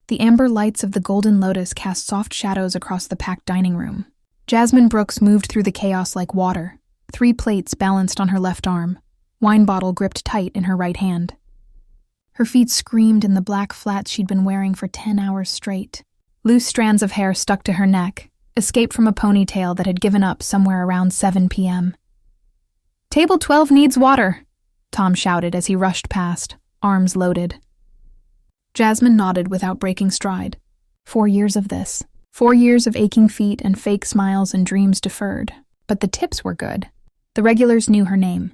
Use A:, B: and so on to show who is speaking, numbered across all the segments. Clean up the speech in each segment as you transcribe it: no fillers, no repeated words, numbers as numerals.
A: The amber lights of the Golden Lotus cast soft shadows across the packed dining room. Jasmine Brooks moved through the chaos like water, 3 plates balanced on her left arm, wine bottle gripped tight in her right hand. Her feet screamed in the black flats she'd been wearing for 10 hours straight. Loose strands of hair stuck to her neck, escaped from a ponytail that had given up somewhere around 7 p.m. "Table 12 needs water," Tom shouted as he rushed past, arms loaded. Jasmine nodded without breaking stride. 4 years of this. 4 years of aching feet and fake smiles and dreams deferred. But the tips were good. The regulars knew her name.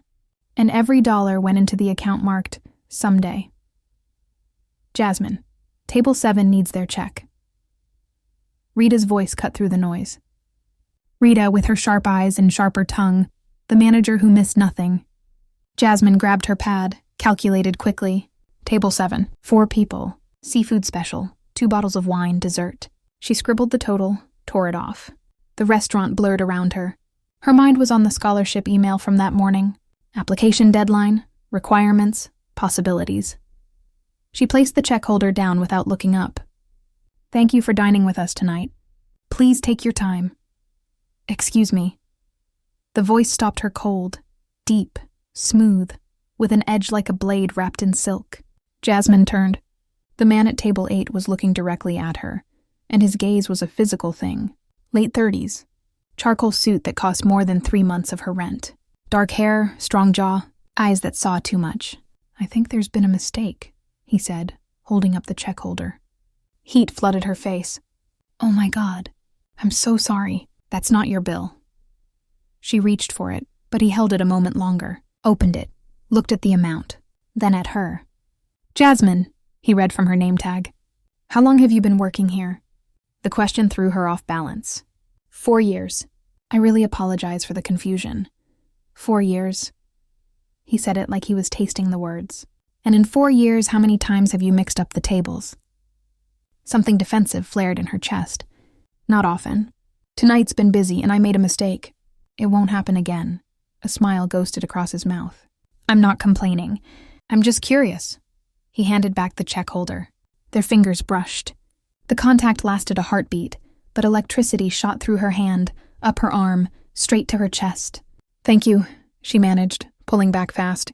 A: And every dollar went into the account marked, "Someday." "Jasmine, table 7 needs their check." Rita's voice cut through the noise. Rita, with her sharp eyes and sharper tongue, the manager who missed nothing. Jasmine grabbed her pad, calculated quickly. "Table 7, 4 people, seafood special, 2 bottles of wine, dessert." She scribbled the total, tore it off. The restaurant blurred around her. Her mind was on the scholarship email from that morning. Application deadline, requirements, possibilities. She placed the check holder down without looking up. "Thank you for dining with us tonight. Please take your time." "Excuse me." The voice stopped her cold, deep, smooth, with an edge like a blade wrapped in silk. Jasmine turned. The man at table 8 was looking directly at her, and his gaze was a physical thing. Late 30s. Charcoal suit that cost more than 3 months of her rent. Dark hair, strong jaw, eyes that saw too much. "I think there's been a mistake," he said, holding up the check holder. Heat flooded her face. "Oh my God. I'm so sorry. That's not your bill." She reached for it, but he held it a moment longer, opened it, looked at the amount, then at her. "Jasmine," he read from her name tag. "How long have you been working here?" The question threw her off balance. 4 years. I really apologize for the confusion. 4 years. He said it like he was tasting the words. "And in 4 years, how many times have you mixed up the tables?" Something defensive flared in her chest. "Not often. Tonight's been busy and I made a mistake. It won't happen again." A smile ghosted across his mouth. "I'm not complaining. I'm just curious." He handed back the check holder. Their fingers brushed. The contact lasted a heartbeat, but electricity shot through her hand, up her arm, straight to her chest. "Thank you," she managed, pulling back fast.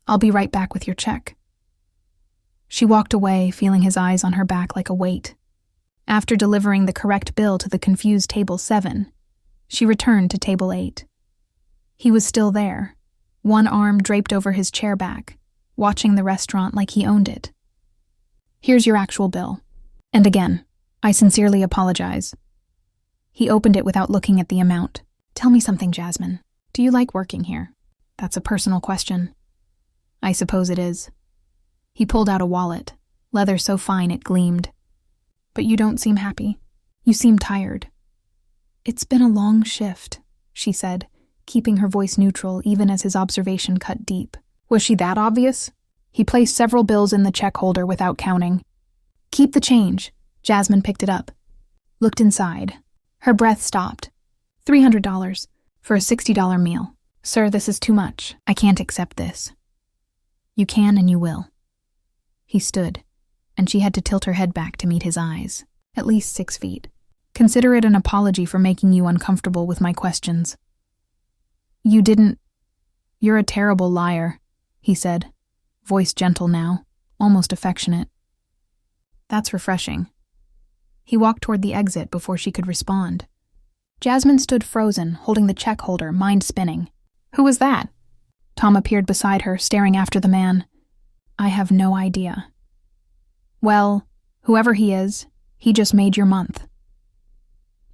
A: "I'll be right back with your check." She walked away, feeling his eyes on her back like a weight. After delivering the correct bill to the confused table 7, she returned to table 8. He was still there, one arm draped over his chair back, watching the restaurant like he owned it. "Here's your actual bill. And again, I sincerely apologize." He opened it without looking at the amount. "Tell me something, Jasmine. Do you like working here?" "That's a personal question." "I suppose it is." He pulled out a wallet, leather so fine it gleamed. "But you don't seem happy. You seem tired." "It's been a long shift," she said, keeping her voice neutral even as his observation cut deep. Was she that obvious? He placed several bills in the check holder without counting. "Keep the change." Jasmine picked it up. Looked inside. Her breath stopped. $300 for a $60 meal. "Sir, this is too much. I can't accept this." "You can and you will." He stood, and she had to tilt her head back to meet his eyes. At least 6 feet. "Consider it an apology for making you uncomfortable with my questions." "You didn't—" "You're a terrible liar," he said, voice gentle now, almost affectionate. "That's refreshing." He walked toward the exit before she could respond. Jasmine stood frozen, holding the check holder, mind spinning. "Who was that?" Tom appeared beside her, staring after the man. "I have no idea." "Well, whoever he is, he just made your month."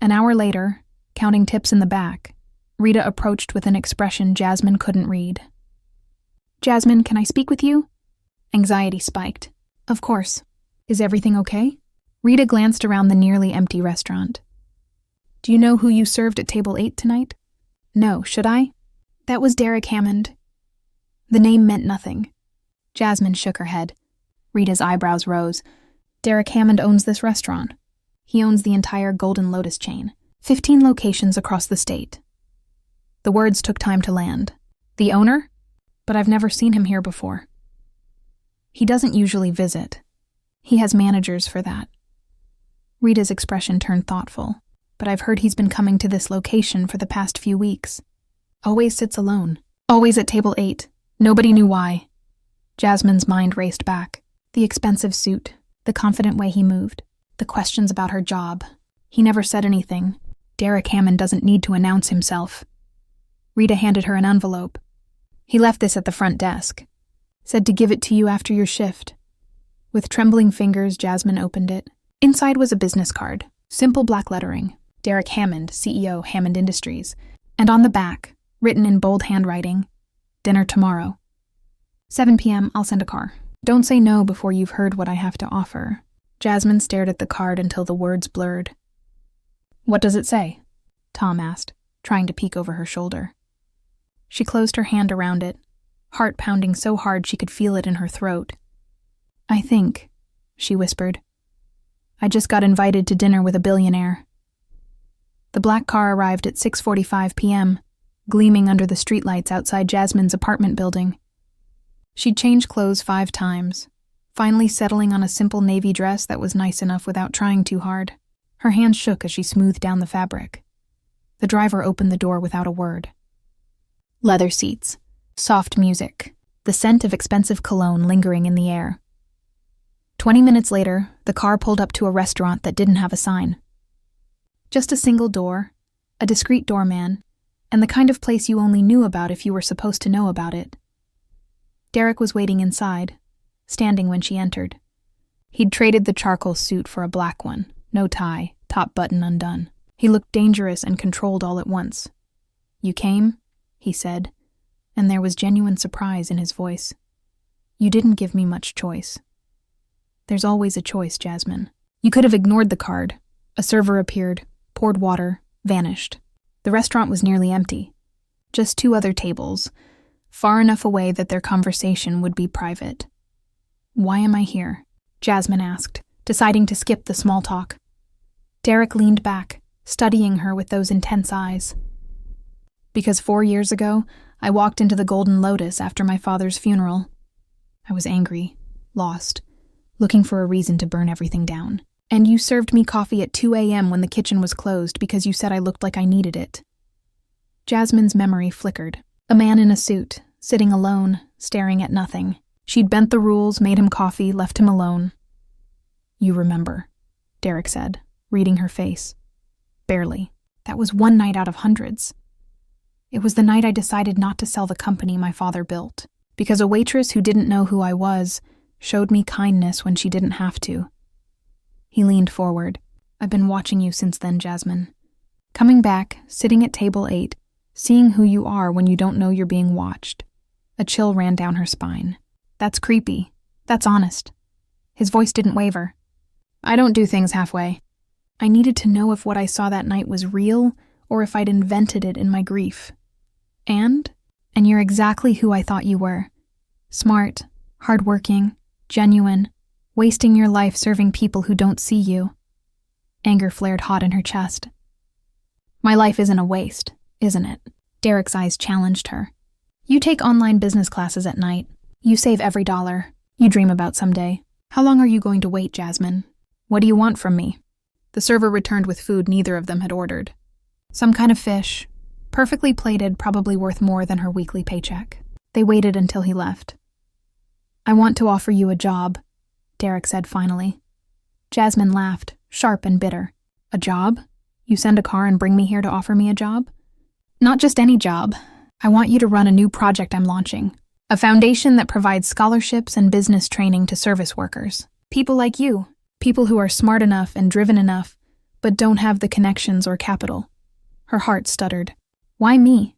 A: An hour later, counting tips in the back, Rita approached with an expression Jasmine couldn't read. "Jasmine, can I speak with you?" Anxiety spiked. "Of course. Is everything okay?" Rita glanced around the nearly empty restaurant. "Do you know who you served at table 8 tonight?" "No, should I?" "That was Derek Hammond." The name meant nothing. Jasmine shook her head. Rita's eyebrows rose. "Derek Hammond owns this restaurant. He owns the entire Golden Lotus chain. 15 locations across the state." The words took time to land. "The owner? But I've never seen him here before." "He doesn't usually visit. He has managers for that." Rita's expression turned thoughtful. But I've heard he's been coming to this location for the past few weeks. Always sits alone. Always at table 8. Nobody knew why. Jasmine's mind raced back. The expensive suit, the confident way he moved, the questions about her job. He never said anything. Derek Hammond doesn't need to announce himself. Rita handed her an envelope. He left this at the front desk. Said to give it to you after your shift. With trembling fingers, Jasmine opened it. Inside was a business card, simple black lettering. Derek Hammond, CEO, Hammond Industries. And on the back, written in bold handwriting, dinner tomorrow. 7 p.m., I'll send a car. Don't say no before you've heard what I have to offer. Jasmine stared at the card until the words blurred. What does it say? Tom asked, trying to peek over her shoulder. She closed her hand around it, heart pounding so hard she could feel it in her throat. I think, she whispered. I just got invited to dinner with a billionaire. The black car arrived at 6:45 p.m., gleaming under the streetlights outside Jasmine's apartment building. She'd changed clothes 5 times, finally settling on a simple navy dress that was nice enough without trying too hard. Her hands shook as she smoothed down the fabric. The driver opened the door without a word. Leather seats, soft music, the scent of expensive cologne lingering in the air. 20 minutes later, the car pulled up to a restaurant that didn't have a sign. Just a single door, a discreet doorman, and the kind of place you only knew about if you were supposed to know about it. Derek was waiting inside, standing when she entered. He'd traded the charcoal suit for a black one, no tie, top button undone. He looked dangerous and controlled all at once. You came? He said, and there was genuine surprise in his voice. You didn't give me much choice. There's always a choice, Jasmine. You could have ignored the card. A server appeared, poured water, vanished. The restaurant was nearly empty. Just 2 other tables, far enough away that their conversation would be private. Why am I here? Jasmine asked, deciding to skip the small talk. Derek leaned back, studying her with those intense eyes. Because 4 years ago, I walked into the Golden Lotus after my father's funeral. I was angry, lost, looking for a reason to burn everything down. And you served me coffee at 2 a.m. when the kitchen was closed because you said I looked like I needed it. Jasmine's memory flickered. A man in a suit, sitting alone, staring at nothing. She'd bent the rules, made him coffee, left him alone. You remember, Derek said, reading her face. Barely. That was 1 night out of hundreds. It was the night I decided not to sell the company my father built, because a waitress who didn't know who I was showed me kindness when she didn't have to. He leaned forward. I've been watching you since then, Jasmine. Coming back, sitting at table 8, seeing who you are when you don't know you're being watched. A chill ran down her spine. That's creepy. That's honest. His voice didn't waver. I don't do things halfway. I needed to know if what I saw that night was real or if I'd invented it in my grief. And you're exactly who I thought you were. Smart, hardworking, genuine, wasting your life serving people who don't see you. Anger flared hot in her chest. My life isn't a waste, isn't it? Derek's eyes challenged her. You take online business classes at night. You save every dollar. You dream about someday. How long are you going to wait, Jasmine? What do you want from me? The server returned with food neither of them had ordered. Some kind of fish, perfectly plated, probably worth more than her weekly paycheck. They waited until he left. I want to offer you a job, Derek said finally. Jasmine laughed, sharp and bitter. A job? You send a car and bring me here to offer me a job? Not just any job. I want you to run a new project I'm launching. A foundation that provides scholarships and business training to service workers. People like you. People who are smart enough and driven enough, but don't have the connections or capital. Her heart stuttered. Why me?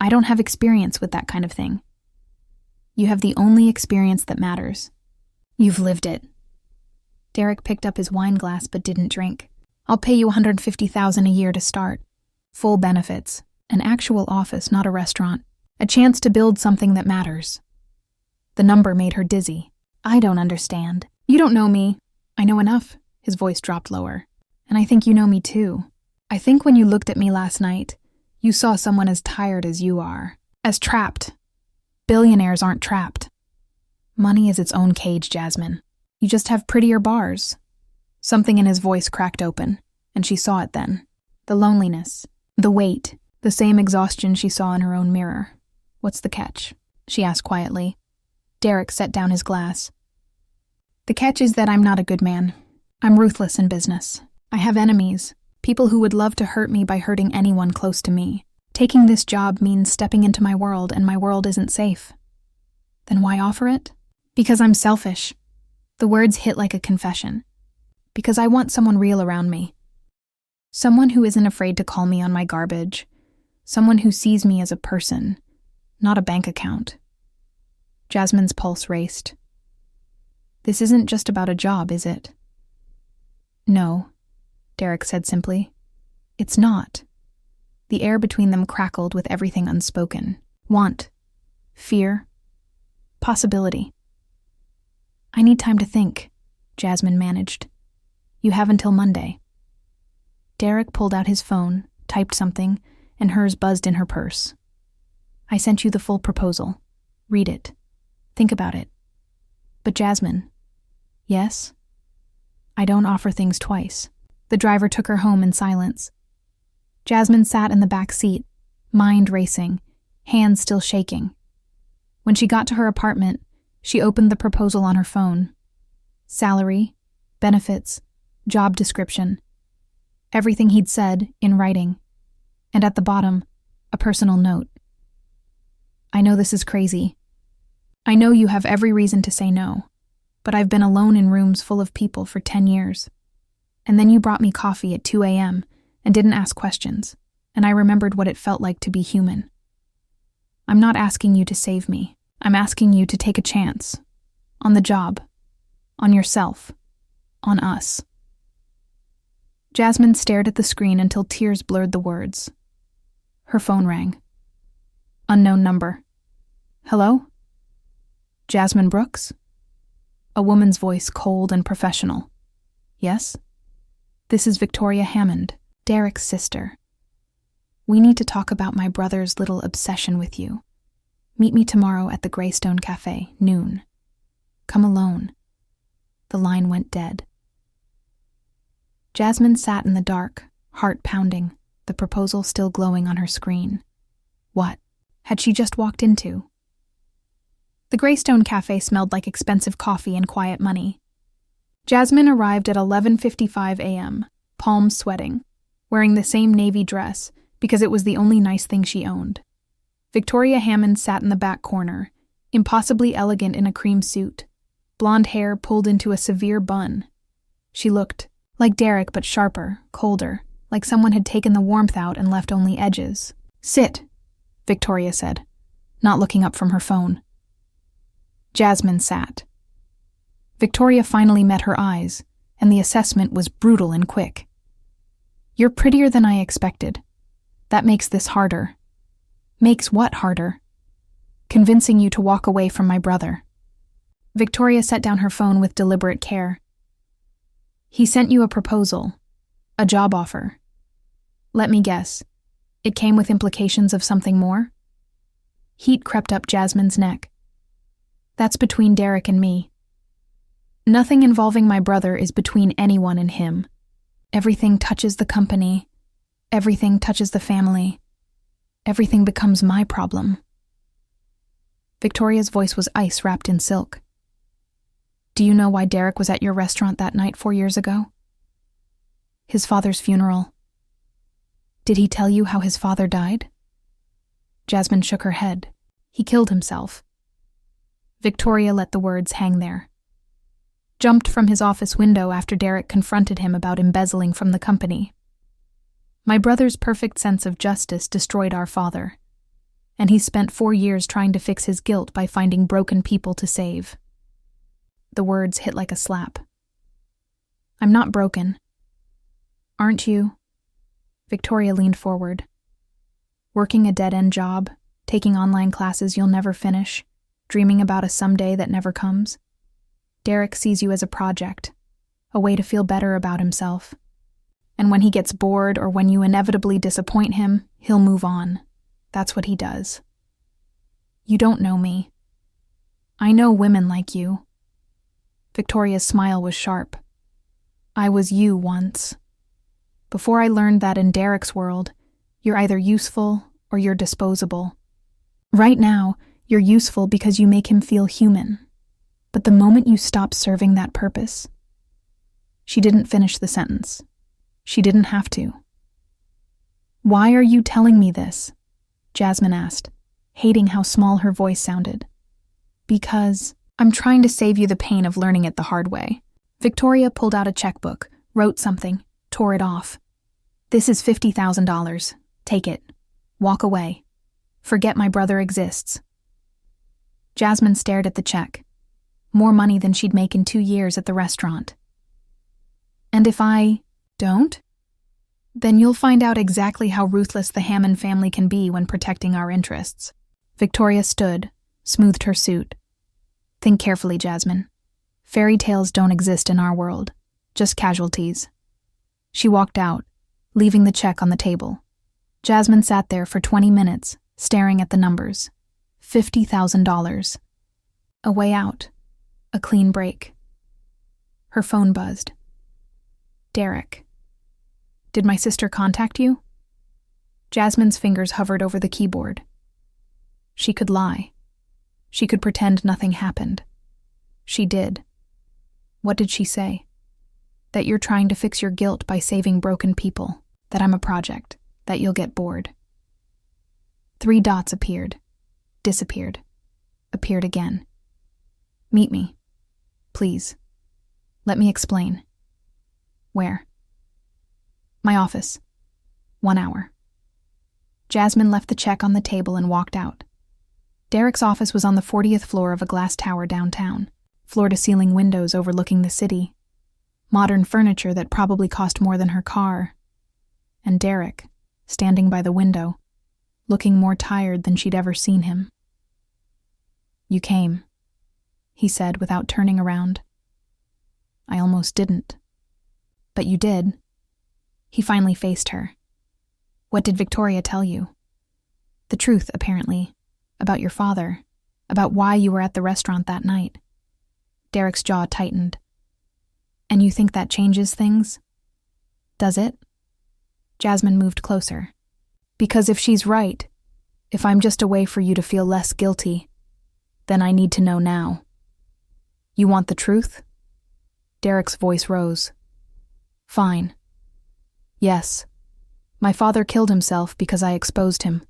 A: I don't have experience with that kind of thing. You have the only experience that matters. You've lived it. Derek picked up his wine glass but didn't drink. I'll pay you $150,000 a year to start. Full benefits. An actual office, not a restaurant. A chance to build something that matters. The number made her dizzy. I don't understand. You don't know me. I know enough. His voice dropped lower. And I think you know me too. I think when you looked at me last night, you saw someone as tired as you are. As trapped. Billionaires aren't trapped. Money is its own cage, Jasmine. You just have prettier bars. Something in his voice cracked open, and she saw it then. The loneliness, the weight, the same exhaustion she saw in her own mirror. "What's the catch?" she asked quietly. Derek set down his glass. "The catch is that I'm not a good man. I'm ruthless in business. I have enemies, people who would love to hurt me by hurting anyone close to me. Taking this job means stepping into my world, and my world isn't safe." "Then why offer it?" "Because I'm selfish." The words hit like a confession. "Because I want someone real around me. Someone who isn't afraid to call me on my garbage. Someone who sees me as a person, not a bank account." Jasmine's pulse raced. "This isn't just about a job, is it?" "No," Derek said simply. "It's not." The air between them crackled with everything unspoken. Want, fear, possibility. "I need time to think," Jasmine managed. "You have until Monday." Derek pulled out his phone, typed something, and hers buzzed in her purse. "I sent you the full proposal. Read it. Think about it." "But Jasmine." "Yes?" "I don't offer things twice." The driver took her home in silence. Jasmine sat in the back seat, mind racing, hands still shaking. When she got to her apartment, she opened the proposal on her phone. Salary, benefits, job description. Everything he'd said, in writing. And at the bottom, a personal note. "I know this is crazy. I know you have every reason to say no, but I've been alone in rooms full of people for 10 years. And then you brought me coffee at 2 a.m. and didn't ask questions, and I remembered what it felt like to be human. I'm not asking you to save me. I'm asking you to take a chance. On the job. On yourself. On us." Jasmine stared at the screen until tears blurred the words. Her phone rang. Unknown number. "Hello? Jasmine Brooks?" A woman's voice, cold and professional. "Yes? This is Victoria Hammond, Derek's sister. We need to talk about my brother's little obsession with you. Meet me tomorrow at the Greystone Cafe, noon. Come alone." The line went dead. Jasmine sat in the dark, heart pounding, the proposal still glowing on her screen. What had she just walked into? The Greystone Cafe smelled like expensive coffee and quiet money. Jasmine arrived at 11:55 a.m., palms sweating, wearing the same navy dress because it was the only nice thing she owned. Victoria Hammond sat in the back corner, impossibly elegant in a cream suit, blonde hair pulled into a severe bun. She looked like Derek but sharper, colder, like someone had taken the warmth out and left only edges. "Sit," Victoria said, not looking up from her phone. Jasmine sat. Victoria finally met her eyes, and the assessment was brutal and quick. "You're prettier than I expected. That makes this harder." "Makes what harder?" "Convincing you to walk away from my brother." Victoria set down her phone with deliberate care. "He sent you a proposal, a job offer. Let me guess, it came with implications of something more?" Heat crept up Jasmine's neck. "That's between Derek and me. Nothing involving my brother is between anyone and him. Everything touches the company. Everything touches the family. Everything becomes my problem." Victoria's voice was ice wrapped in silk. "Do you know why Derek was at your restaurant that night 4 years ago?" "His father's funeral." "Did he tell you how his father died?" Jasmine shook her head. "He killed himself." Victoria let the words hang there. Jumped from his office window after Derek confronted him about embezzling from the company. "My brother's perfect sense of justice destroyed our father, and he spent 4 years trying to fix his guilt by finding broken people to save." The words hit like a slap. "I'm not broken." "Aren't you?" Victoria leaned forward. "Working a dead-end job, taking online classes you'll never finish, dreaming about a someday that never comes. Derek sees you as a project, a way to feel better about himself. And when he gets bored or when you inevitably disappoint him, he'll move on. That's what he does. You don't know me. I know women like you." Victoria's smile was sharp. I was you once. Before I learned that in Derek's world, you're either useful or you're disposable. Right now, you're useful because you make him feel human. But the moment you stop serving that purpose... She didn't finish the sentence. She didn't have to. Why are you telling me this? Jasmine asked, hating how small her voice sounded. Because I'm trying to save you the pain of learning it the hard way. Victoria pulled out a checkbook, wrote something, tore it off. This is $50,000. Take it. Walk away. Forget my brother exists. Jasmine stared at the check. More money than she'd make in 2 years at the restaurant. And if I don't? Then you'll find out exactly how ruthless the Hammond family can be when protecting our interests. Victoria stood, smoothed her suit. Think carefully, Jasmine. Fairy tales don't exist in our world, just casualties. She walked out, leaving the check on the table. Jasmine sat there for 20 minutes, staring at the numbers. $50,000. A way out. A clean break. Her phone buzzed. Derek. Did my sister contact you? Jasmine's fingers hovered over the keyboard. She could lie. She could pretend nothing happened. She did. What did she say? That you're trying to fix your guilt by saving broken people, that I'm a project, that you'll get bored. 3 dots appeared, disappeared, appeared again. Meet me, please. Let me explain. Where? My office. 1 hour. Jasmine left the check on the table and walked out. Derek's office was on the 40th floor of a glass tower downtown, floor-to-ceiling windows overlooking the city, modern furniture that probably cost more than her car, and Derek, standing by the window, looking more tired than she'd ever seen him. You came, he said without turning around. I almost didn't. But you did. He finally faced her. What did Victoria tell you? The truth, apparently, about your father, about why you were at the restaurant that night. Derek's jaw tightened. And you think that changes things? Does it? Jasmine moved closer. Because if she's right, if I'm just a way for you to feel less guilty, then I need to know now. You want the truth? Derek's voice rose. Fine. Yes. My father killed himself because I exposed him.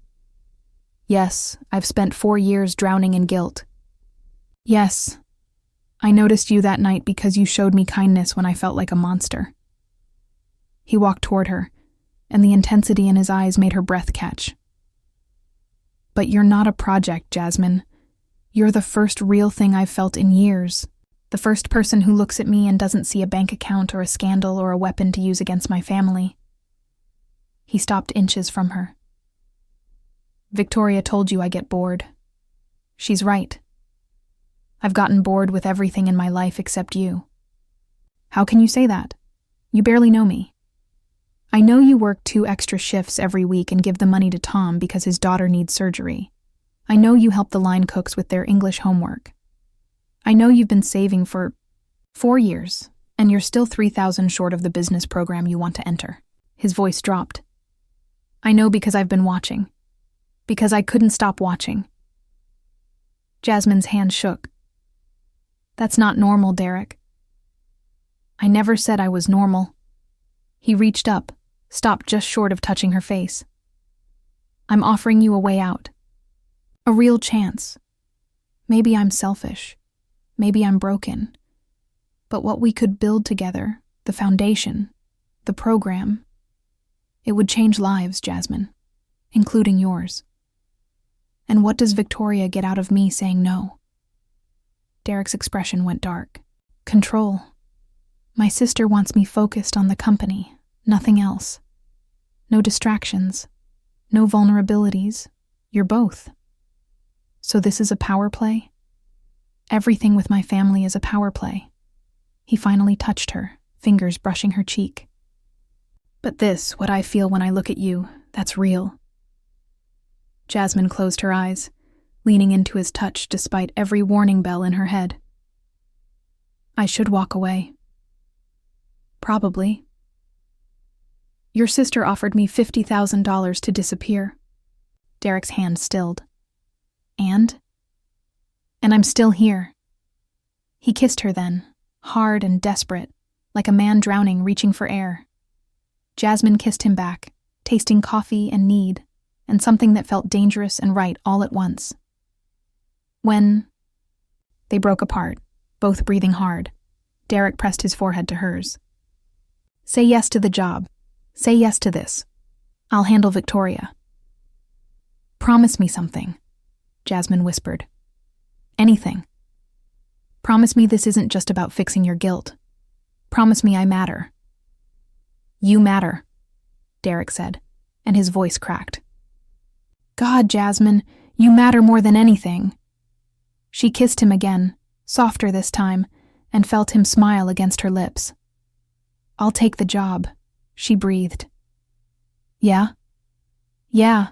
A: Yes, I've spent 4 years drowning in guilt. Yes, I noticed you that night because you showed me kindness when I felt like a monster. He walked toward her, and the intensity in his eyes made her breath catch. But you're not a project, Jasmine. You're the first real thing I've felt in years. The first person who looks at me and doesn't see a bank account or a scandal or a weapon to use against my family. He stopped inches from her. Victoria told you I get bored. She's right. I've gotten bored with everything in my life except you. How can you say that? You barely know me. I know you work 2 extra shifts every week and give the money to Tom because his daughter needs surgery. I know you help the line cooks with their English homework. I know you've been saving for 4 years, and you're still $3,000 short of the business program you want to enter. His voice dropped. I know because I've been watching. Because I couldn't stop watching. Jasmine's hand shook. That's not normal, Derek. I never said I was normal. He reached up, stopped just short of touching her face. I'm offering you a way out. A real chance. Maybe I'm selfish. Maybe I'm broken. But what we could build together, the foundation, the program, it would change lives, Jasmine, including yours. And what does Victoria get out of me saying no? Derek's expression went dark. Control. My sister wants me focused on the company, nothing else. No distractions, no vulnerabilities. You're both. So this is a power play? Everything with my family is a power play. He finally touched her, fingers brushing her cheek. But this, what I feel when I look at you, that's real. Jasmine closed her eyes, leaning into his touch despite every warning bell in her head. I should walk away. Probably. Your sister offered me $50,000 to disappear. Derek's hand stilled. And I'm still here. He kissed her then, hard and desperate, like a man drowning reaching for air. Jasmine kissed him back, tasting coffee and need, and something that felt dangerous and right all at once. When they broke apart, both breathing hard, Derek pressed his forehead to hers. Say yes to the job. Say yes to this. I'll handle Victoria. Promise me something, Jasmine whispered. Anything. Promise me this isn't just about fixing your guilt. Promise me I matter. You matter, Derek said, and his voice cracked. God, Jasmine, you matter more than anything. She kissed him again, softer this time, and felt him smile against her lips. I'll take the job, she breathed. Yeah? Yeah.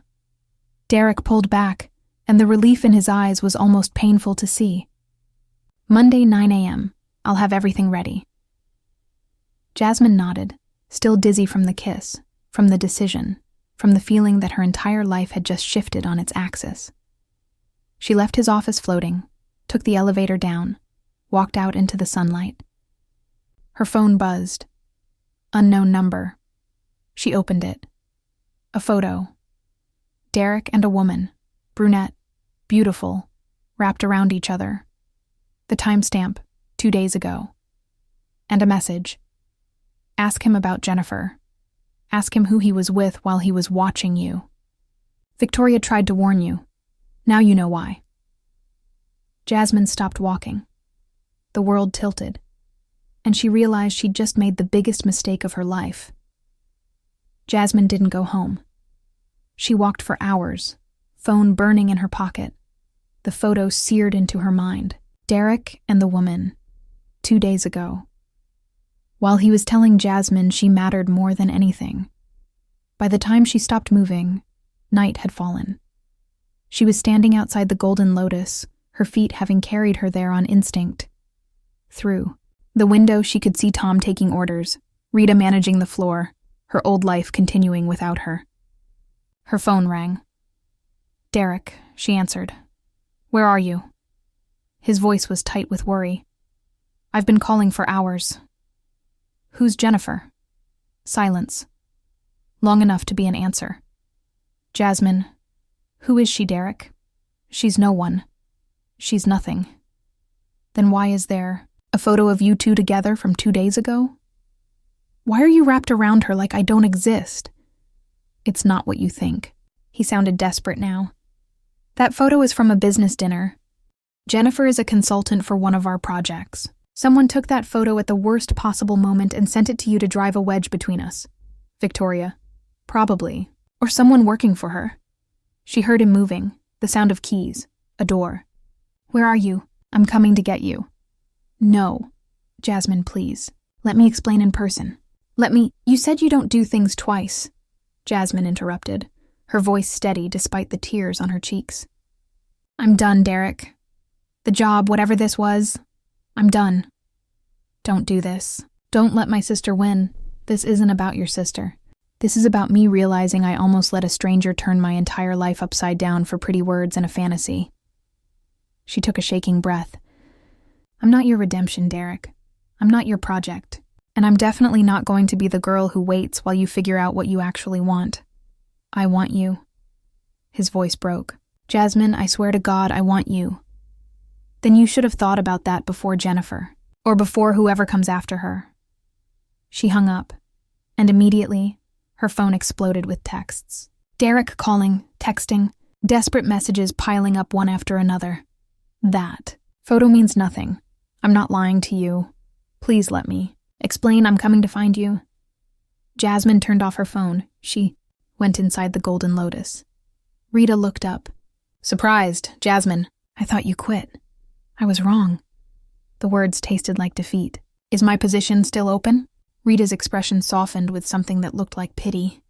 A: Derek pulled back, and the relief in his eyes was almost painful to see. Monday, 9 a.m. I'll have everything ready. Jasmine nodded, still dizzy from the kiss, from the decision, from the feeling that her entire life had just shifted on its axis. She left his office floating, took the elevator down, walked out into the sunlight. Her phone buzzed. Unknown number. She opened it. A photo. Derek and a woman, brunette, beautiful, wrapped around each other. The timestamp, 2 days ago. And a message. Ask him about Jennifer. Ask him who he was with while he was watching you. Victoria tried to warn you. Now you know why. Jasmine stopped walking. The world tilted, and she realized she'd just made the biggest mistake of her life. Jasmine didn't go home. She walked for hours, phone burning in her pocket, the photo seared into her mind. Derek and the woman, 2 days ago. While he was telling Jasmine she mattered more than anything. By the time she stopped moving, night had fallen. She was standing outside the Golden Lotus, her feet having carried her there on instinct. Through the window she could see Tom taking orders, Rita managing the floor, her old life continuing without her. Her phone rang. Derek, she answered. Where are you? His voice was tight with worry. I've been calling for hours. Who's Jennifer? Silence. Long enough to be an answer. Jasmine. Who is she, Derek? She's no one. She's nothing. Then why is there a photo of you two together from 2 days ago? Why are you wrapped around her like I don't exist? It's not what you think. He sounded desperate now. That photo is from a business dinner. Jennifer is a consultant for one of our projects. Someone took that photo at the worst possible moment and sent it to you to drive a wedge between us. Victoria. Probably. Or someone working for her. She heard him moving, the sound of keys, a door. Where are you? I'm coming to get you. No. Jasmine, please. Let me explain in person. You said you don't do things twice. Jasmine interrupted, her voice steady despite the tears on her cheeks. I'm done, Derek. The job, whatever this was, I'm done. Don't do this. Don't let my sister win. This isn't about your sister. This is about me realizing I almost let a stranger turn my entire life upside down for pretty words and a fantasy. She took a shaking breath. I'm not your redemption, Derek. I'm not your project. And I'm definitely not going to be the girl who waits while you figure out what you actually want. I want you. His voice broke. Jasmine, I swear to God, I want you. Then you should have thought about that before Jennifer, or before whoever comes after her. She hung up, and immediately, her phone exploded with texts. Derek calling, texting, desperate messages piling up one after another. That photo means nothing. I'm not lying to you. Please let me. Explain I'm coming to find you. Jasmine turned off her phone. She went inside the Golden Lotus. Rita looked up. Surprised, Jasmine. I thought you quit. I was wrong. The words tasted like defeat. Is my position still open? Rita's expression softened with something that looked like pity.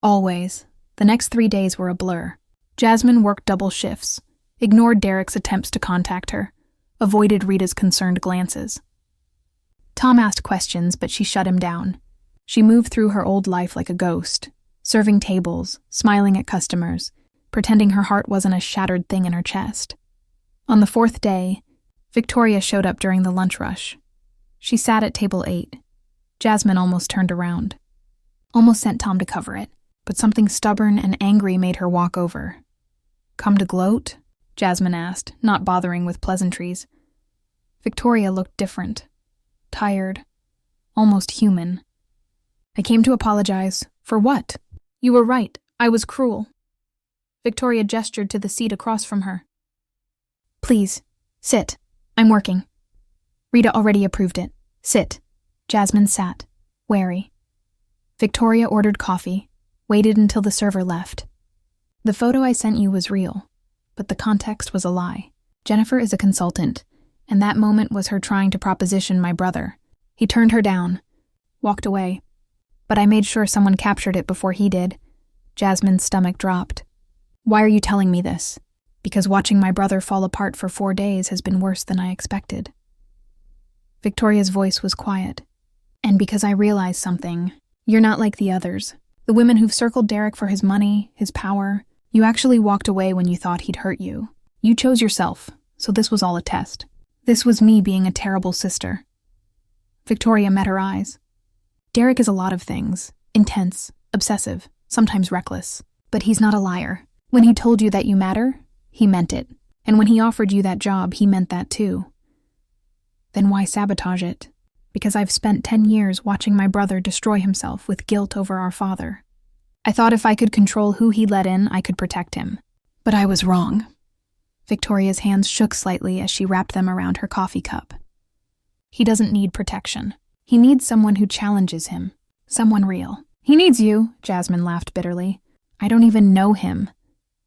A: Always. The next 3 days were a blur. Jasmine worked double shifts, ignored Derek's attempts to contact her, avoided Rita's concerned glances. Tom asked questions, but she shut him down. She moved through her old life like a ghost, serving tables, smiling at customers, pretending her heart wasn't a shattered thing in her chest. On the fourth day, Victoria showed up during the lunch rush. She sat at table 8. Jasmine almost turned around. Almost sent Tom to cover it, but something stubborn and angry made her walk over. "Come to gloat?" Jasmine asked, not bothering with pleasantries. Victoria looked different. Tired. Almost human. "I came to apologize. For what?" "You were right. I was cruel." Victoria gestured to the seat across from her. "Please, sit. I'm working." Rita already approved it. "Sit." Jasmine sat, wary. Victoria ordered coffee, waited until the server left. "The photo I sent you was real, but the context was a lie. Jennifer is a consultant, and that moment was her trying to proposition my brother. He turned her down, walked away. But I made sure someone captured it before he did." Jasmine's stomach dropped. "Why are you telling me this?" "Because watching my brother fall apart for 4 days has been worse than I expected." Victoria's voice was quiet. "And because I realized something. You're not like the others. The women who've circled Derek for his money, his power. You actually walked away when you thought he'd hurt you. You chose yourself, so this was all a test. This was me being a terrible sister." Victoria met her eyes. "Derek is a lot of things. Intense, obsessive, sometimes reckless. But he's not a liar. When he told you that you matter, he meant it. And when he offered you that job, he meant that too. Then why sabotage it? Because I've spent 10 years watching my brother destroy himself with guilt over our father. I thought if I could control who he let in, I could protect him. But I was wrong." Victoria's hands shook slightly as she wrapped them around her coffee cup. "He doesn't need protection. He needs someone who challenges him. Someone real." "He needs you," Jasmine laughed bitterly. "I don't even know him."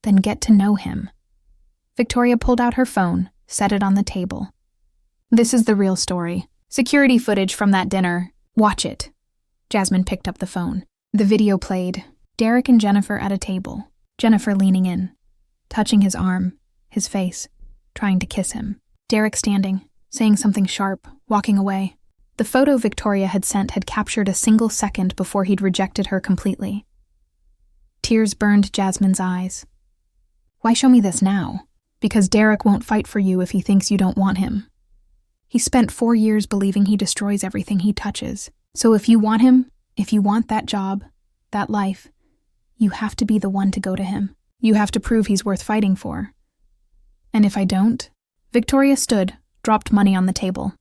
A: "Then get to know him." Victoria pulled out her phone, set it on the table. "This is the real story. Security footage from that dinner. Watch it." Jasmine picked up the phone. The video played. Derek and Jennifer at a table. Jennifer leaning in, touching his arm, his face, trying to kiss him. Derek standing, saying something sharp, walking away. The photo Victoria had sent had captured a single second before he'd rejected her completely. Tears burned Jasmine's eyes. "Why show me this now?" "Because Derek won't fight for you if he thinks you don't want him. He spent 4 years believing he destroys everything he touches. So if you want him, if you want that job, that life, you have to be the one to go to him. You have to prove he's worth fighting for. And if I don't?" Victoria stood, dropped money on the table.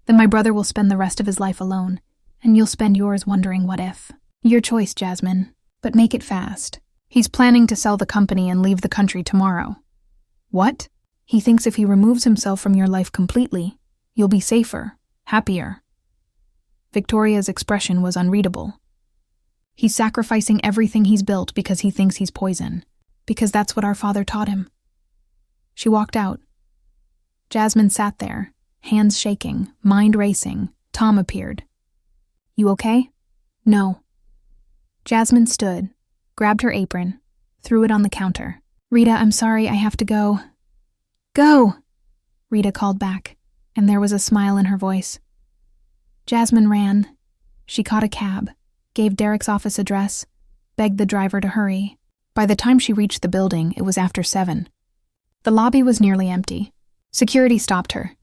A: "Then my brother will spend the rest of his life alone, and you'll spend yours wondering what if. Your choice, Jasmine, but make it fast. He's planning to sell the company and leave the country tomorrow." "What?" "He thinks if he removes himself from your life completely, you'll be safer, happier." Victoria's expression was unreadable. "He's sacrificing everything he's built because he thinks he's poison, because that's what our father taught him." She walked out. Jasmine sat there, hands shaking, mind racing. Tom appeared. "You okay?" "No." Jasmine stood, grabbed her apron, threw it on the counter. "Rita, I'm sorry, I have to go." "Go!" Rita called back, and there was a smile in her voice. Jasmine ran. She caught a cab, gave Derek's office address, begged the driver to hurry. By the time she reached the building, it was after 7. The lobby was nearly empty. Security stopped her.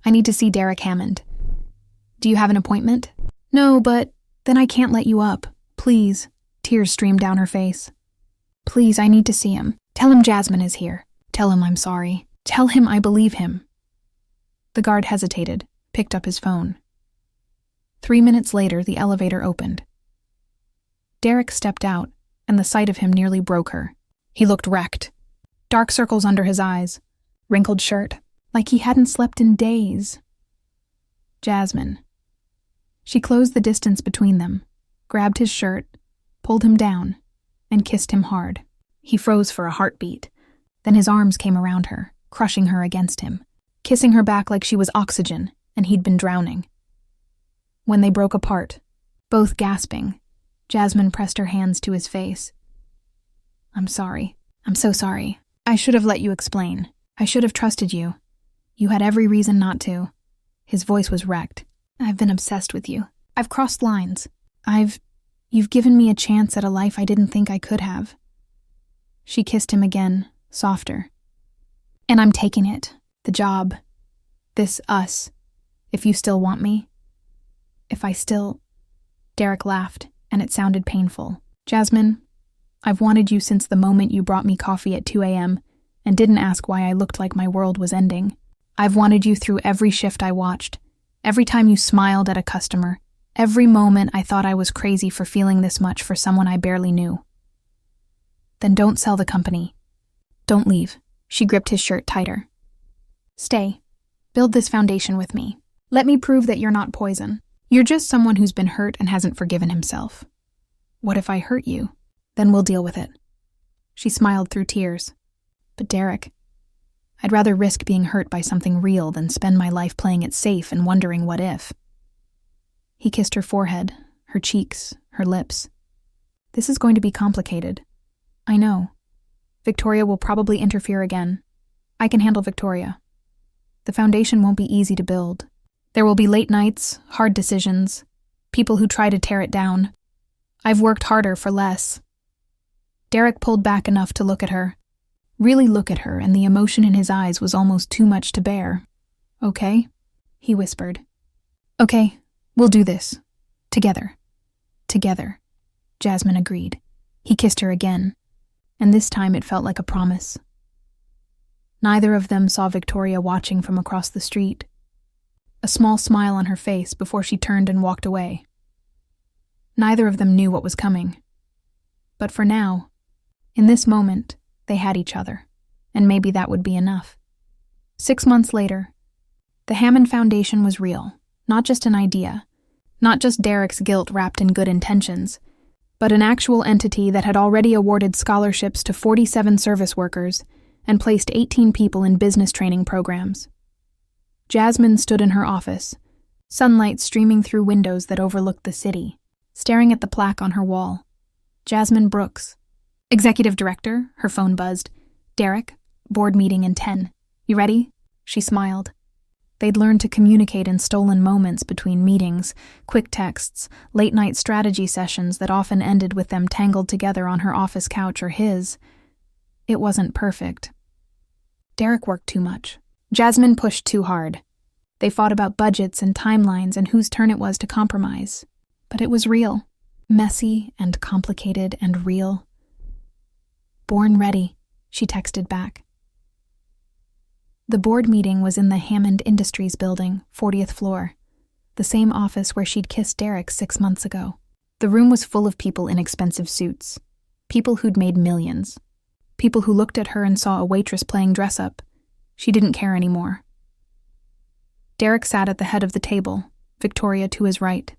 A: "I need to see Derek Hammond." "Do you have an appointment?" "No, but then I can't let you up. Please." Tears streamed down her face. "Please, I need to see him. Tell him Jasmine is here. Tell him I'm sorry. Tell him I believe him." The guard hesitated, picked up his phone. 3 minutes later, the elevator opened. Derek stepped out, and the sight of him nearly broke her. He looked wrecked. Dark circles under his eyes, wrinkled shirt, like he hadn't slept in days. Jasmine. She closed the distance between them, grabbed his shirt, pulled him down, and kissed him hard. He froze for a heartbeat. Then his arms came around her, crushing her against him, kissing her back like she was oxygen and he'd been drowning. When they broke apart, both gasping, Jasmine pressed her hands to his face. "I'm sorry. I'm so sorry. I should have let you explain. I should have trusted you. You had every reason not to." His voice was wrecked. I've been obsessed with you. I've crossed lines. You've given me a chance at a life I didn't think I could have." She kissed him again, softer. "And I'm taking it. The job. This us. If you still want me. If I still—" Derek laughed, and it sounded painful. "Jasmine, I've wanted you since the moment you brought me coffee at 2 a.m. and didn't ask why I looked like my world was ending. I've wanted you through every shift I watched, every time you smiled at a customer, every moment I thought I was crazy for feeling this much for someone I barely knew." "Then don't sell the company. Don't leave." She gripped his shirt tighter. "Stay. Build this foundation with me. Let me prove that you're not poison. You're just someone who's been hurt and hasn't forgiven himself. What if I hurt you? Then we'll deal with it." She smiled through tears. "But Derek, I'd rather risk being hurt by something real than spend my life playing it safe and wondering what if." He kissed her forehead, her cheeks, her lips. "This is going to be complicated. I know. Victoria will probably interfere again. I can handle Victoria. The foundation won't be easy to build. There will be late nights, hard decisions, people who try to tear it down. I've worked harder for less." Derek pulled back enough to look at her. Really look at her, and the emotion in his eyes was almost too much to bear. "Okay?" he whispered. "Okay, we'll do this. Together." "Together," Jasmine agreed. He kissed her again, and this time it felt like a promise. Neither of them saw Victoria watching from across the street. A small smile on her face before she turned and walked away. Neither of them knew what was coming. But for now, in this moment, they had each other, and maybe that would be enough. 6 months later, the Hammond Foundation was real, not just an idea, not just Derek's guilt wrapped in good intentions, but an actual entity that had already awarded scholarships to 47 service workers and placed 18 people in business training programs. Jasmine stood in her office, sunlight streaming through windows that overlooked the city, staring at the plaque on her wall. Jasmine Brooks. "Executive Director," her phone buzzed. "Derek, board meeting in 10. You ready?" She smiled. They'd learned to communicate in stolen moments between meetings, quick texts, late-night strategy sessions that often ended with them tangled together on her office couch or his. It wasn't perfect. Derek worked too much. Jasmine pushed too hard. They fought about budgets and timelines and whose turn it was to compromise. But it was real. Messy and complicated and real. "Born ready," she texted back. The board meeting was in the Hammond Industries building, 40th floor, the same office where she'd kissed Derek 6 months ago. The room was full of people in expensive suits, people who'd made millions, people who looked at her and saw a waitress playing dress-up. She didn't care anymore. Derek sat at the head of the table, Victoria to his right.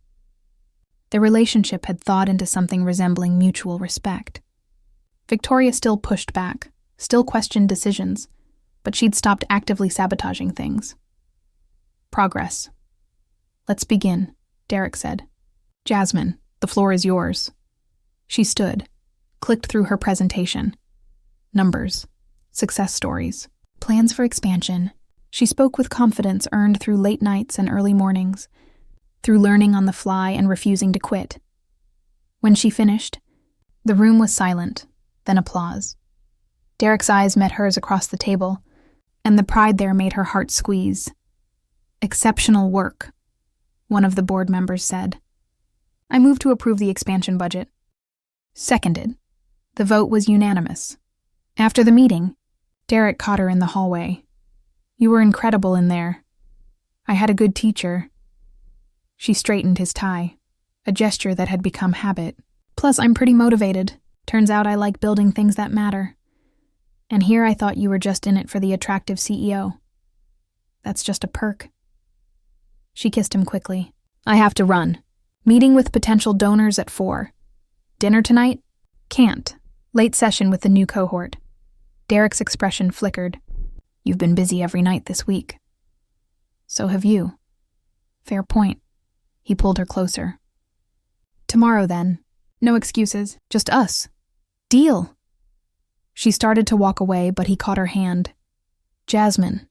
A: Their relationship had thawed into something resembling mutual respect. Victoria still pushed back, still questioned decisions, but she'd stopped actively sabotaging things. "Progress. Let's begin," Derek said. "Jasmine, the floor is yours." She stood, clicked through her presentation. Numbers, success stories, plans for expansion. She spoke with confidence earned through late nights and early mornings, through learning on the fly and refusing to quit. When she finished, the room was silent, then applause. Derek's eyes met hers across the table, and the pride there made her heart squeeze. "Exceptional work," one of the board members said. "I move to approve the expansion budget." Seconded. The vote was unanimous. After the meeting, Derek caught her in the hallway. "You were incredible in there. I had a good teacher." She straightened his tie, a gesture that had become habit. "Plus, I'm pretty motivated. Turns out I like building things that matter. And here I thought you were just in it for the attractive CEO. That's just a perk." She kissed him quickly. "I have to run. Meeting with potential donors at 4. Dinner tonight? Can't. Late session with the new cohort." Derek's expression flickered. "You've been busy every night this week." "So have you." "Fair point." He pulled her closer. "Tomorrow, then. No excuses. Just us. Deal." She started to walk away, but he caught her hand. "Jasmine."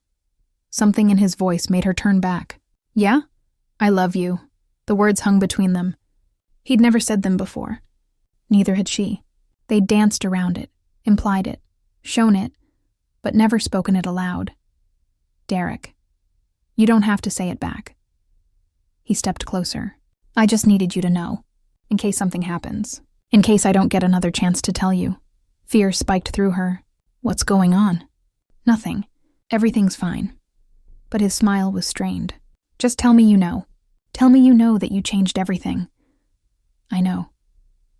A: Something in his voice made her turn back. "Yeah? I love you. The words hung between them. He'd never said them before. Neither had she. They'd danced around it, implied it, shown it, but never spoken it aloud. Derek, you don't have to say it back. He stepped closer. I just needed you to know, in case something happens, in case I don't get another chance to tell you. Fear spiked through her. What's going on? Nothing. Everything's fine. But his smile was strained. Just tell me you know. Tell me you know that you changed everything. I know.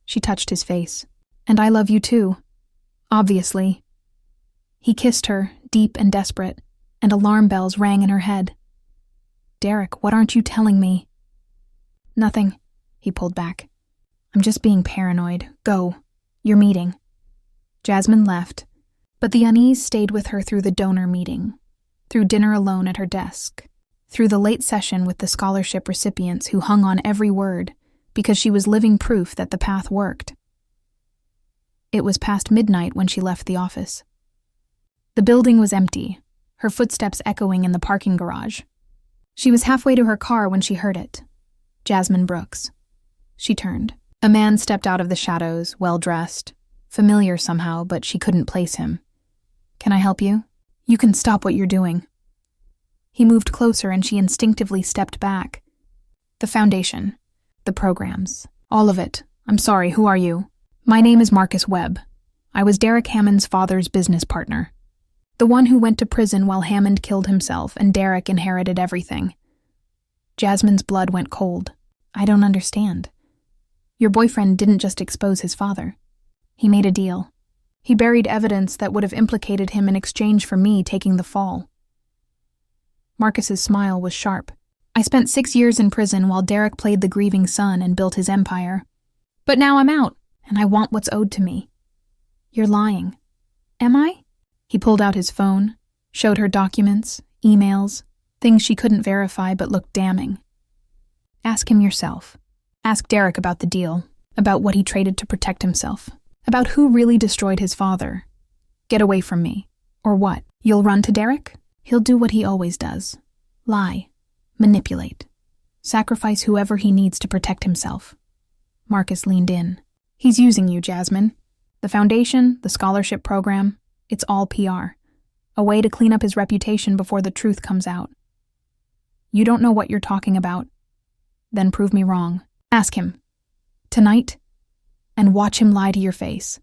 A: She touched his face. And I love you too. Obviously. He kissed her, deep and desperate, and alarm bells rang in her head. Derek, what aren't you telling me? Nothing. He pulled back. I'm just being paranoid. Go. Your meeting. Jasmine left, but the unease stayed with her through the donor meeting, through dinner alone at her desk, through the late session with the scholarship recipients who hung on every word because she was living proof that the path worked. It was past midnight when she left the office. The building was empty, her footsteps echoing in the parking garage. She was halfway to her car when she heard it. Jasmine Brooks. She turned. A man stepped out of the shadows, well-dressed, familiar somehow, but she couldn't place him. Can I help you? You can stop what you're doing. He moved closer and she instinctively stepped back. The foundation. The programs. All of it. I'm sorry, who are you? My name is Marcus Webb. I was Derek Hammond's father's business partner. The one who went to prison while Hammond killed himself and Derek inherited everything. Jasmine's blood went cold. I don't understand. Your boyfriend didn't just expose his father. He made a deal. He buried evidence that would have implicated him in exchange for me taking the fall. Marcus's smile was sharp. I spent 6 years in prison while Derek played the grieving son and built his empire. But now I'm out, and I want what's owed to me. You're lying. Am I? He pulled out his phone, showed her documents, emails, things she couldn't verify but looked damning. Ask him yourself. Ask Derek about the deal, about what he traded to protect himself, about who really destroyed his father. Get away from me. Or what? You'll run to Derek? He'll do what he always does. Lie. Manipulate. Sacrifice whoever he needs to protect himself. Marcus leaned in. He's using you, Jasmine. The foundation, the scholarship program, it's all PR. A way to clean up his reputation before the truth comes out. You don't know what you're talking about. Then prove me wrong. Ask him. Tonight? And watch him lie to your face.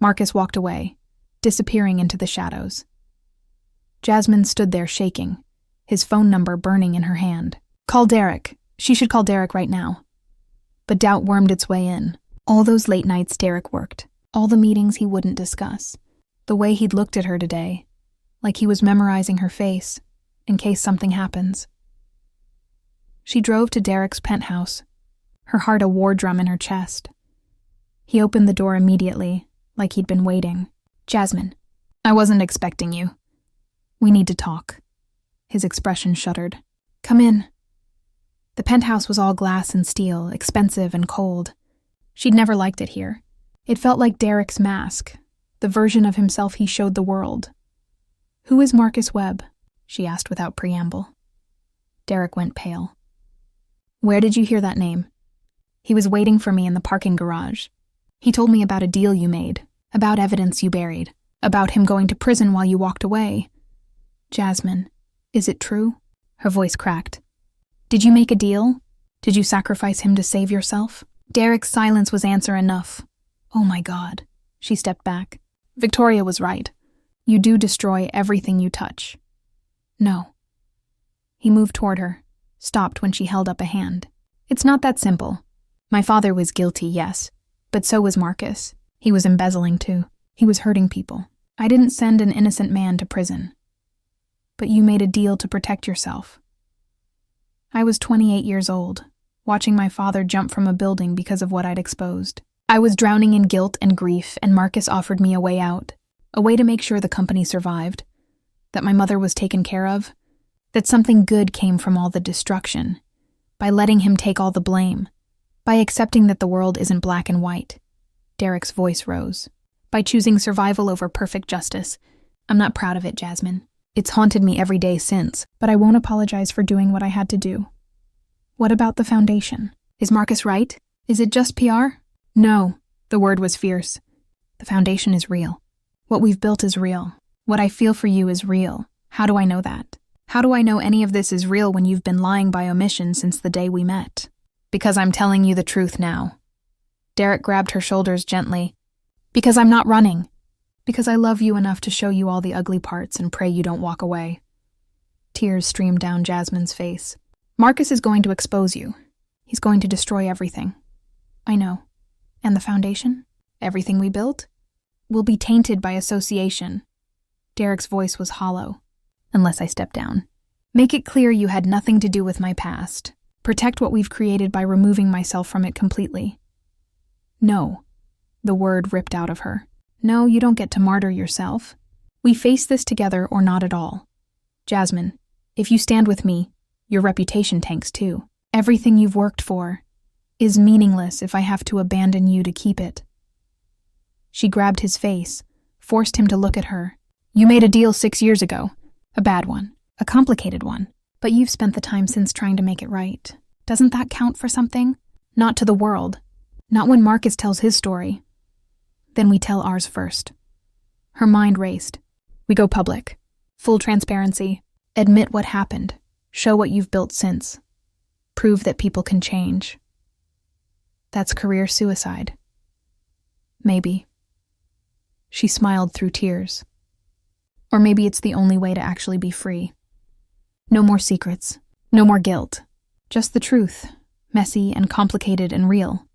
A: Marcus walked away, disappearing into the shadows. Jasmine stood there shaking, his phone number burning in her hand. Call Derek. She should call Derek right now. But doubt wormed its way in. All those late nights Derek worked, all the meetings he wouldn't discuss, the way he'd looked at her today, like he was memorizing her face, in case something happens. She drove to Derek's penthouse, her heart a war drum in her chest. He opened the door immediately, like he'd been waiting. Jasmine, I wasn't expecting you. We need to talk. His expression shuddered. Come in. The penthouse was all glass and steel, expensive and cold. She'd never liked it here. It felt like Derek's mask, the version of himself he showed the world. Who is Marcus Webb? She asked without preamble. Derek went pale. Where did you hear that name? He was waiting for me in the parking garage. He told me about a deal you made, about evidence you buried, about him going to prison while you walked away. Jasmine, is it true? Her voice cracked. Did you make a deal? Did you sacrifice him to save yourself? Derek's silence was answer enough. Oh my God. She stepped back. Victoria was right. You do destroy everything you touch. No. He moved toward her, stopped when she held up a hand. It's not that simple. My father was guilty, yes, but so was Marcus. He was embezzling too. He was hurting people. I didn't send an innocent man to prison. But you made a deal to protect yourself. I was 28 years old, watching my father jump from a building because of what I'd exposed. I was drowning in guilt and grief, and Marcus offered me a way out, a way to make sure the company survived, that my mother was taken care of, that something good came from all the destruction, by letting him take all the blame, by accepting that the world isn't black and white. Derek's voice rose. By choosing survival over perfect justice. I'm not proud of it, Jasmine. It's haunted me every day since, but I won't apologize for doing what I had to do. What about the foundation? Is Marcus right? Is it just PR? No, the word was fierce. The foundation is real. What we've built is real. What I feel for you is real. How do I know that? How do I know any of this is real when you've been lying by omission since the day we met? Because I'm telling you the truth now. Derek grabbed her shoulders gently. Because I'm not running. Because I love you enough to show you all the ugly parts and pray you don't walk away. Tears streamed down Jasmine's face. Marcus is going to expose you. He's going to destroy everything. I know. And the foundation? Everything we built? Will be tainted by association. Derek's voice was hollow. Unless I step down. Make it clear you had nothing to do with my past. Protect what we've created by removing myself from it completely. No. The word ripped out of her. No, you don't get to martyr yourself. We face this together or not at all. Jasmine, if you stand with me, your reputation tanks too. Everything you've worked for is meaningless if I have to abandon you to keep it. She grabbed his face, forced him to look at her. You made a deal 6 years ago. A bad one. A complicated one. But you've spent the time since trying to make it right. Doesn't that count for something? Not to the world. Not when Marcus tells his story. Then we tell ours first. Her mind raced. We go public. Full transparency. Admit what happened. Show what you've built since. Prove that people can change. That's career suicide. Maybe. She smiled through tears. Or maybe it's the only way to actually be free. No more secrets. No more guilt. Just the truth. Messy and complicated and real.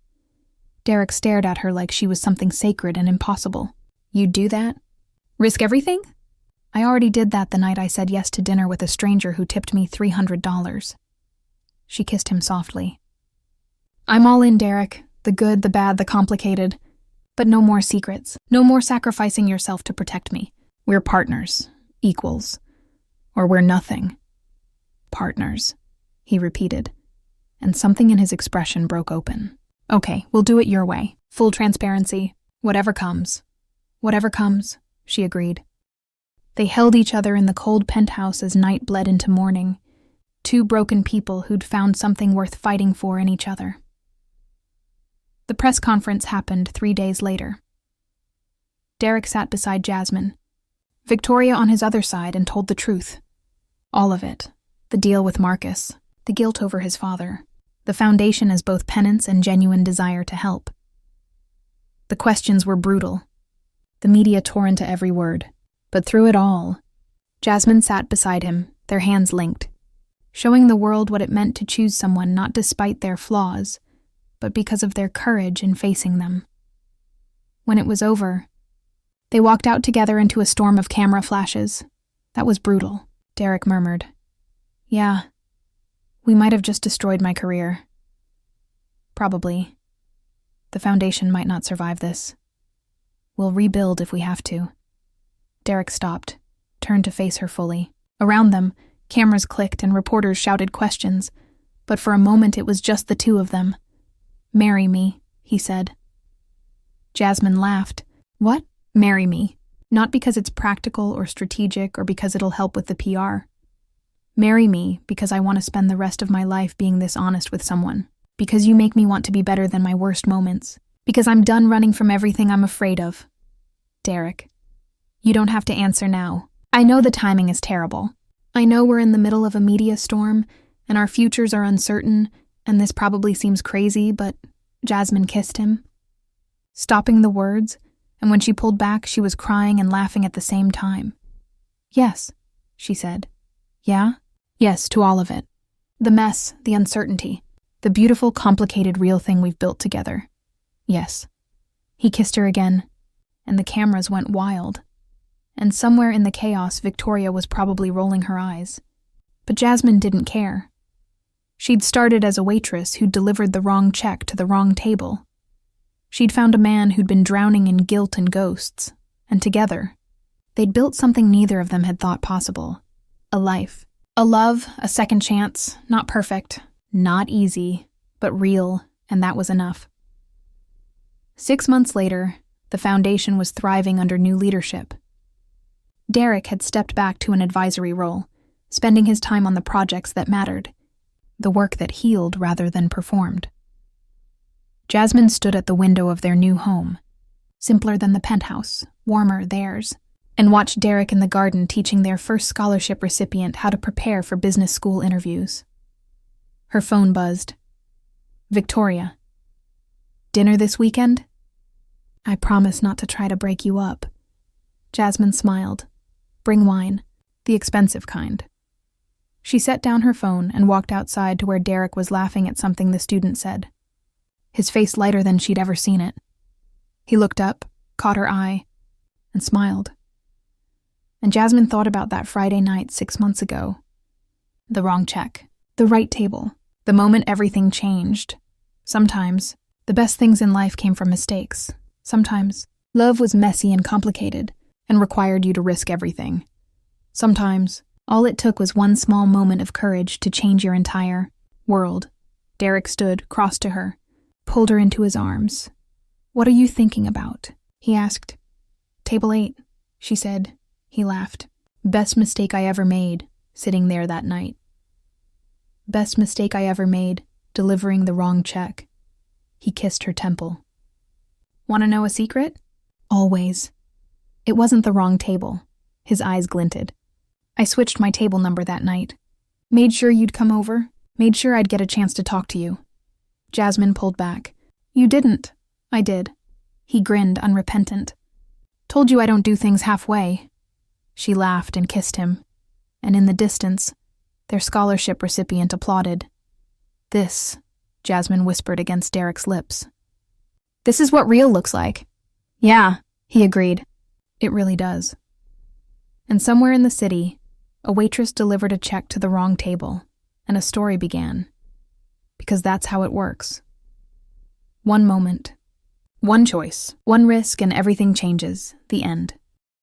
A: Derek stared at her like she was something sacred and impossible. You'd do that? Risk everything? I already did that the night I said yes to dinner with a stranger who tipped me $300. She kissed him softly. I'm all in, Derek. The good, the bad, the complicated. But no more secrets. No more sacrificing yourself to protect me. We're partners. Equals. Or we're nothing. Partners, he repeated, and something in his expression broke open. Okay, we'll do it your way. Full transparency. Whatever comes. Whatever comes, she agreed. They held each other in the cold penthouse as night bled into morning. Two broken people who'd found something worth fighting for in each other. The press conference happened 3 days later. Derek sat beside Jasmine, Victoria on his other side, and told the truth. All of it. The deal with Marcus, the guilt over his father, the foundation as both penance and genuine desire to help. The questions were brutal. The media tore into every word. But through it all, Jasmine sat beside him, their hands linked, showing the world what it meant to choose someone not despite their flaws, but because of their courage in facing them. When it was over, they walked out together into a storm of camera flashes. That was brutal, Derek murmured. Yeah, we might have just destroyed my career. Probably. The foundation might not survive this. We'll rebuild if we have to. Derek stopped, turned to face her fully. Around them, cameras clicked and reporters shouted questions, but for a moment it was just the two of them. Marry me, he said. Jasmine laughed. What? Marry me. Not because it's practical or strategic or because it'll help with the PR. Marry me because I want to spend the rest of my life being this honest with someone. Because you make me want to be better than my worst moments. Because I'm done running from everything I'm afraid of. Derek. You don't have to answer now. I know the timing is terrible. I know we're in the middle of a media storm, and our futures are uncertain, and this probably seems crazy, but Jasmine kissed him, stopping the words, and when she pulled back, she was crying and laughing at the same time. Yes, she said. Yeah? Yes, to all of it. The mess, the uncertainty, the beautiful, complicated, real thing we've built together. Yes. He kissed her again, and the cameras went wild. And somewhere in the chaos, Victoria was probably rolling her eyes. But Jasmine didn't care. She'd started as a waitress who'd delivered the wrong check to the wrong table. She'd found a man who'd been drowning in guilt and ghosts, and together, they'd built something neither of them had thought possible. A life. A love, a second chance, not perfect, not easy, but real, and that was enough. 6 months later, the foundation was thriving under new leadership. Derek had stepped back to an advisory role, spending his time on the projects that mattered. the work that healed rather than performed. Jasmine stood at the window of their new home, simpler than the penthouse, warmer theirs, and watched Derek in the garden teaching their first scholarship recipient how to prepare for business school interviews. Her phone buzzed. Victoria. Dinner this weekend? I promise not to try to break you up. Jasmine smiled. Bring wine, the expensive kind. She set down her phone and walked outside to where Derek was laughing at something the student said. His face lighter than she'd ever seen it. He looked up, caught her eye, and smiled. And Jasmine thought about that Friday night 6 months ago. The wrong check, the right table, the moment everything changed. Sometimes, the best things in life came from mistakes. Sometimes, love was messy and complicated and required you to risk everything. Sometimes, all it took was one small moment of courage to change your entire world. Derek stood, crossed to her, pulled her into his arms. What are you thinking about? He asked. Table 8, she said. He laughed. Best mistake I ever made, sitting there that night. Best mistake I ever made, delivering the wrong check. He kissed her temple. Want to know a secret? Always. It wasn't the wrong table. His eyes glinted. I switched my table number that night. Made sure you'd come over. Made sure I'd get a chance to talk to you. Jasmine pulled back. You didn't. I did. He grinned, unrepentant. Told you I don't do things halfway. She laughed and kissed him. And in the distance, their scholarship recipient applauded. This, Jasmine whispered against Derek's lips. This is what real looks like. Yeah, he agreed. It really does. And somewhere in the city, a waitress delivered a check to the wrong table, and a story began. Because that's how it works. One moment, one choice, one risk, and everything changes. The end.